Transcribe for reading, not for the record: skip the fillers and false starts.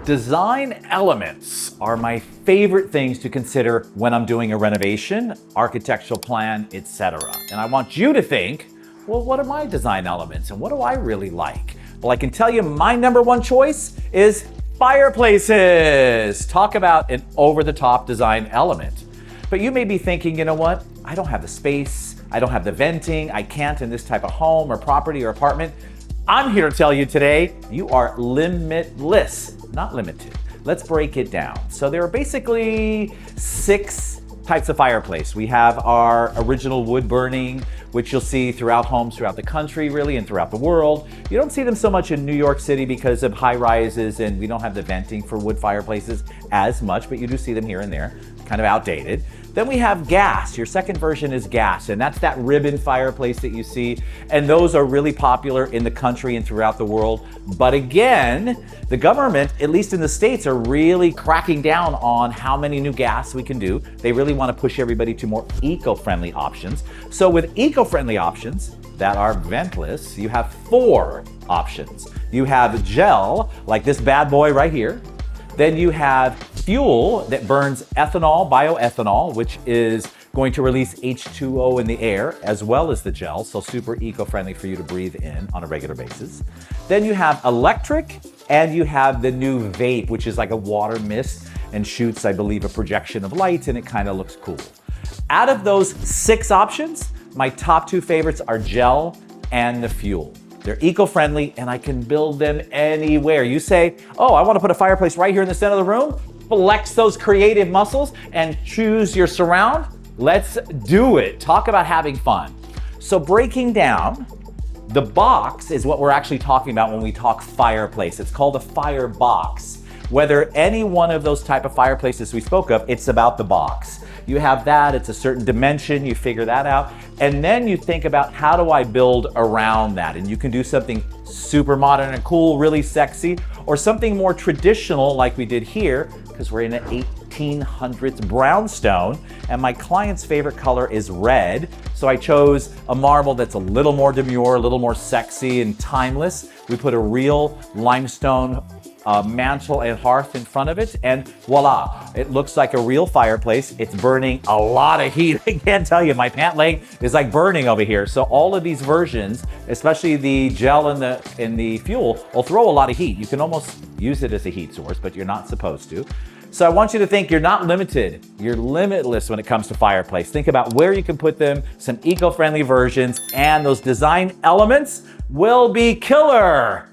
Design elements are my favorite things to consider when I'm doing a renovation, architectural plan, etc. And I want you to think, well, what are my design elements and what do I really like? Well, I can tell you my number one choice is fireplaces. Talk about an over-the-top design element. But you may be thinking, you know what? I don't have the space, I don't have the venting, I can't in this type of home or property or apartment. I'm here to tell you today, you are limitless, not limited. Let's break it down. So there are basically 6 types of fireplace. We have our original wood burning, which you'll see throughout homes throughout the country really and throughout the world. You don't see them so much in New York City because of high rises and we don't have the venting for wood fireplaces as much, but you do see them here and there, kind of outdated. Then we have gas. Your second version is gas, and that's that ribbon fireplace that you see. And those are really popular in the country and throughout the world. But again, the government, at least in the States, are really cracking down on how many new gas we can do. They really want to push everybody to more eco-friendly options. So with eco-friendly options that are ventless, you have 4 options. You have gel, like this bad boy right here. Then you have fuel that burns ethanol, bioethanol, which is going to release H2O in the air, as well as the gel, so super eco-friendly for you to breathe in on a regular basis. Then you have electric, and you have the new vape, which is like a water mist and shoots, I believe, a projection of light, and it kind of looks cool. Out of those 6 options, my top 2 favorites are gel and the fuel. They're eco-friendly and I can build them anywhere. You say, oh, I want to put a fireplace right here in the center of the room. Flex those creative muscles and choose your surround. Let's do it. Talk about having fun. So breaking down, the box is what we're actually talking about when we talk fireplace. It's called a fire box. Whether any one of those type of fireplaces we spoke of, it's about the box. You have that, it's a certain dimension, you figure that out, and then you think about how do I build around that? And you can do something super modern and cool, really sexy, or something more traditional like we did here, because we're in an 1800s brownstone, and my client's favorite color is red, so I chose a marble that's a little more demure, a little more sexy and timeless. We put a real limestone mantle and hearth in front of it, and voila, it looks like a real fireplace. It's burning a lot of heat. I can't tell you, my pant leg is like burning over here. So all of these versions, especially the gel and the fuel, will throw a lot of heat. You can almost use it as a heat source, but you're not supposed to. So I want you to think you're not limited, you're limitless when it comes to fireplace. Think about where you can put them, some eco-friendly versions, and those design elements will be killer.